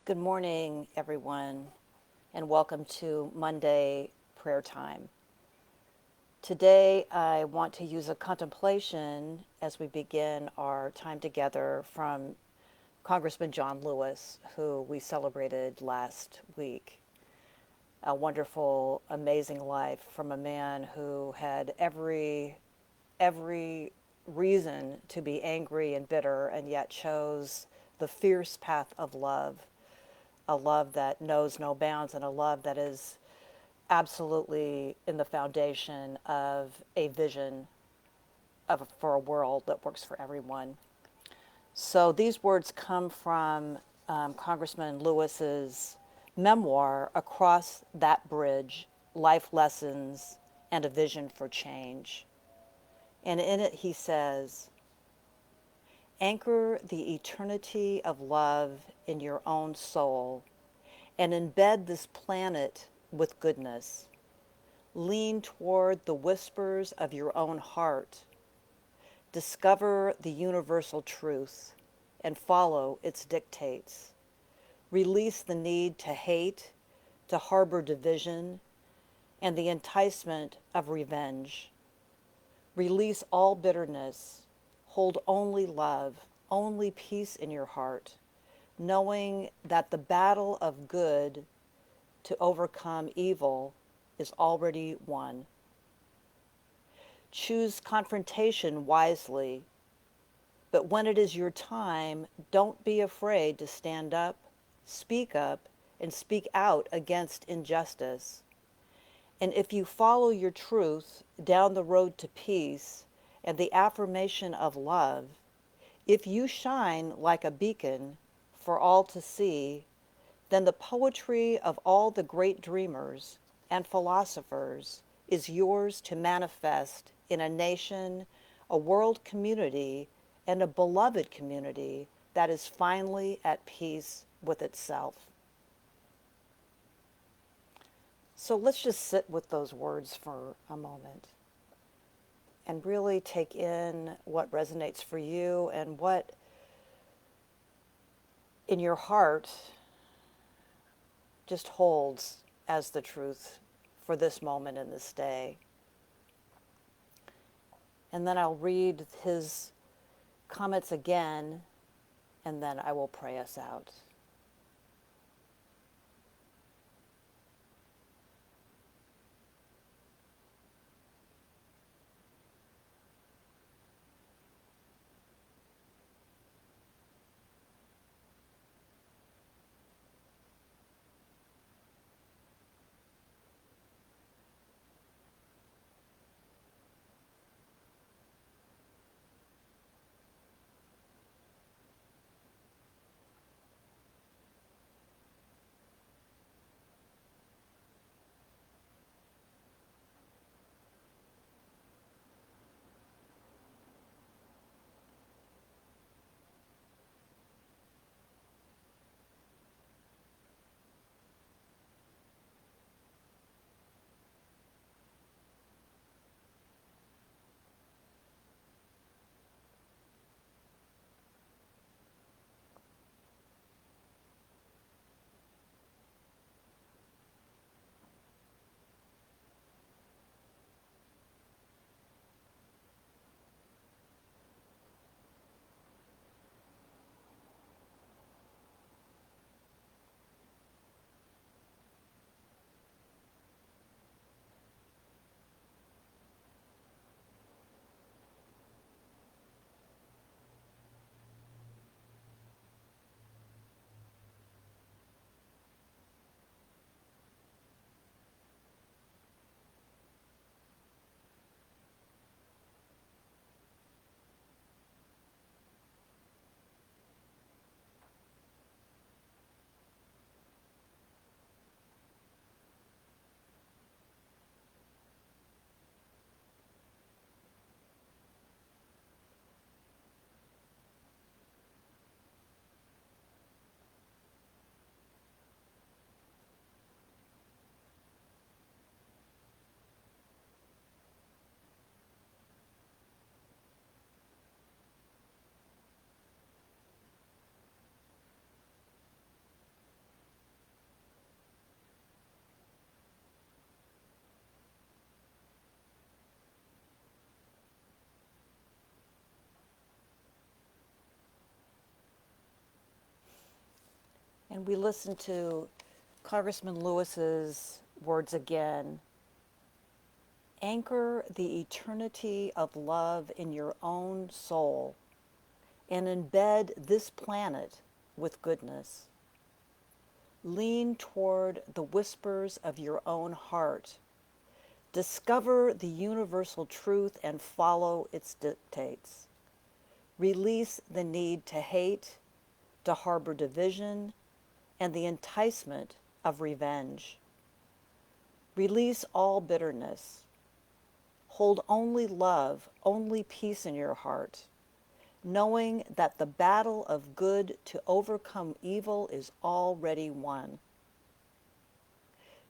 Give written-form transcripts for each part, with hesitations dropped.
Good morning, everyone, and welcome to Monday Prayer Time. Today, I want to use a contemplation as we begin our time together from Congressman John Lewis, who we celebrated last week. A wonderful, amazing life from a man who had every reason to be angry and bitter and yet chose the fierce path of love, a love that knows no bounds, and a love that is absolutely in the foundation of a vision for a world that works for everyone. So these words come from Congressman Lewis's memoir, Across That Bridge, Life Lessons and a Vision for Change. And in it he says, anchor the eternity of love in your own soul and embed this planet with goodness. Lean toward the whispers of your own heart. Discover the universal truth and follow its dictates. Release the need to hate, to harbor division, and the enticement of revenge. Release all bitterness. Hold only love, only peace in your heart, knowing that the battle of good to overcome evil is already won. Choose confrontation wisely, but when it is your time, don't be afraid to up, and speak out against injustice. And if you follow your truth down the road to peace and the affirmation of love, if you shine like a beacon for all to see, then the poetry of all the great dreamers and philosophers is yours to manifest in a nation, a world community, and a beloved community that is finally at peace with itself. So let's just sit with those words for a moment and really take in what resonates for you and what in your heart just holds as the truth for this moment in this day. And then I'll read his comments again, and then I will pray us out. And we listen to Congressman Lewis's words again. Anchor the eternity of love in your own soul and embed this planet with goodness. Lean toward the whispers of your own heart. Discover the universal truth and follow its dictates. Release the need to hate, to harbor division, and the enticement of revenge. Release all bitterness. Hold only love, only peace in your heart, knowing that the battle of good to overcome evil is already won.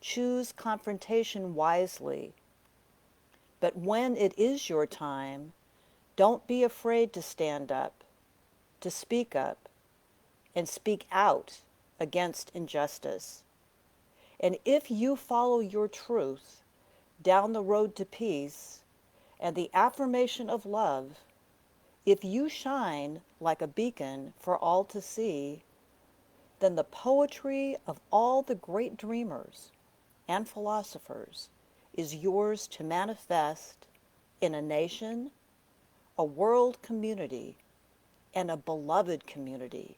Choose confrontation wisely, but when it is your time, don't be afraid to stand up, to speak up, and speak out against injustice. And if you follow your truth down the road to peace and the affirmation of love, if you shine like a beacon for all to see, then the poetry of all the great dreamers and philosophers is yours to manifest in a nation, a world community, and a beloved community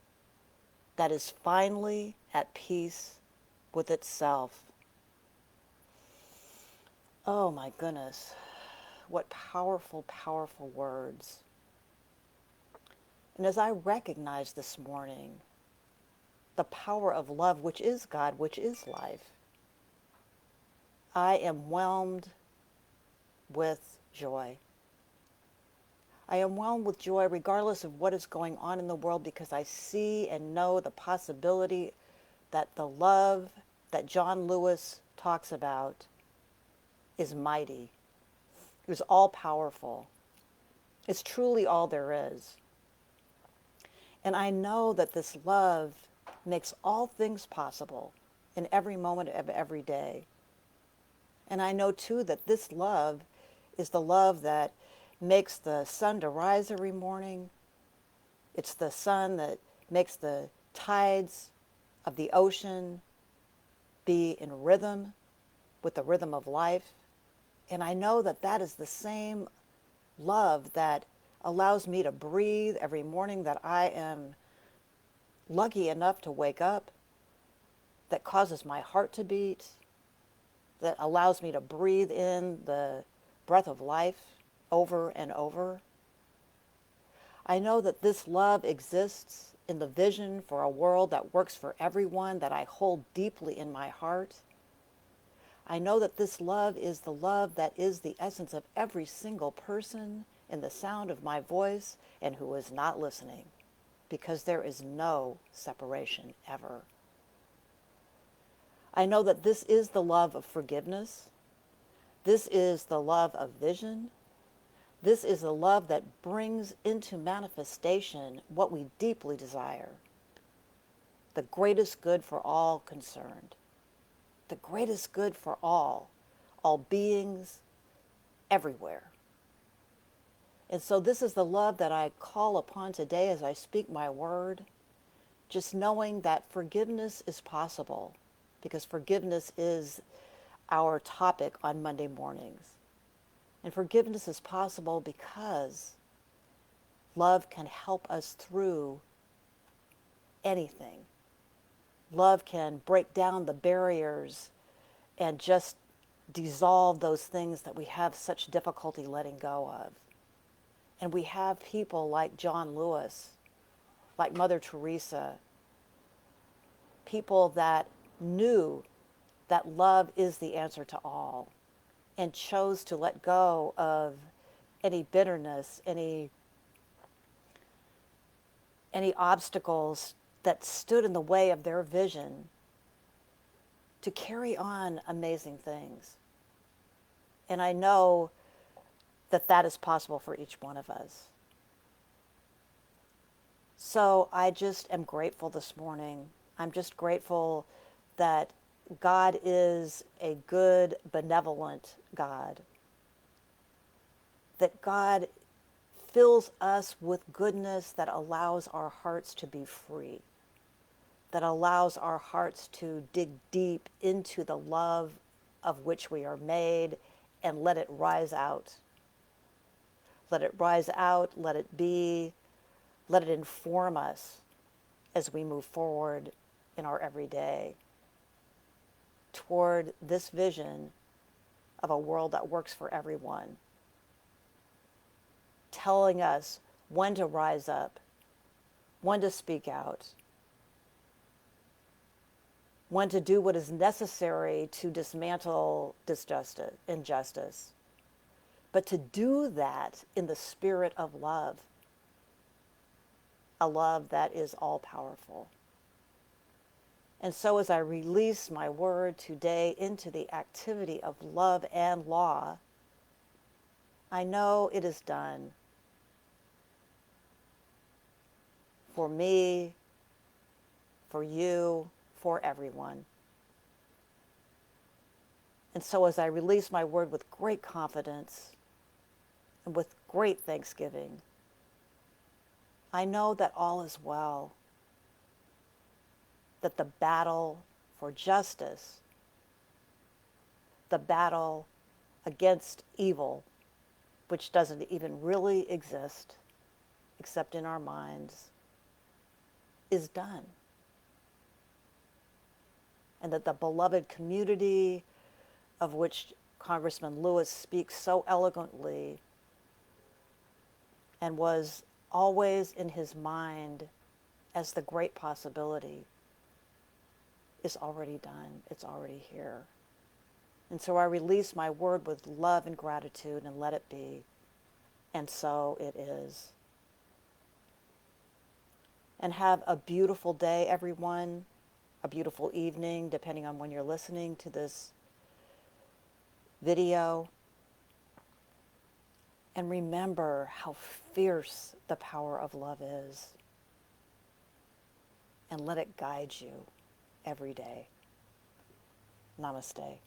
that is finally at peace with itself. Oh my goodness, what powerful, powerful words. And as I recognize this morning the power of love, which is God, which is life, I am whelmed with joy. I am whelmed with joy regardless of what is going on in the world, because I see and know the possibility that the love that John Lewis talks about is mighty. It is all powerful. It's truly all there is. And I know that this love makes all things possible in every moment of every day. And I know too that this love is the love that makes the sun to rise every morning. It's the sun that makes the tides of the ocean be in rhythm with the rhythm of life. And I know that that is the same love that allows me to breathe every morning, that I am lucky enough to wake up, that causes my heart to beat, that allows me to breathe in the breath of life over and over. I know that this love exists in the vision for a world that works for everyone that I hold deeply in my heart. I know that this love is the love that is the essence of every single person in the sound of my voice and who is not listening, because there is no separation ever. I know that this is the love of forgiveness. This is the love of vision. This is the love that brings into manifestation what we deeply desire, the greatest good for all concerned, the greatest good for all beings everywhere. And so this is the love that I call upon today as I speak my word, just knowing that forgiveness is possible, because forgiveness is our topic on Monday mornings. And forgiveness is possible because love can help us through anything. Love can break down the barriers and just dissolve those things that we have such difficulty letting go of. And we have people like John Lewis, like Mother Teresa, people that knew that love is the answer to all and chose to let go of any bitterness, any obstacles that stood in the way of their vision to carry on amazing things. And I know that that is possible for each one of us. So I just am grateful this morning. I'm just grateful that God is a good, benevolent God. That God fills us with goodness that allows our hearts to be free. that allows our hearts to dig deep into the love of which we are made and let it rise out. Let it rise out, let it be, let it inform us as we move forward in our everyday toward this vision of a world that works for everyone, telling us when to rise up, when to speak out, when to do what is necessary to dismantle injustice, but to do that in the spirit of love, a love that is all powerful. And so as I release my word today into the activity of love and law, I know it is done for me, for you, for everyone. And so as I release my word with great confidence and with great thanksgiving, I know that all is well, that the battle for justice, the battle against evil, which doesn't even really exist except in our minds, is done. And that the beloved community of which Congressman Lewis speaks so eloquently and was always in his mind as the great possibility is already done. It's already here. And so I release my word with love and gratitude and let it be. And so it is. And have a beautiful day, everyone. A beautiful evening, depending on when you're listening to this video. And remember how fierce the power of love is. And let it guide you every day. Namaste.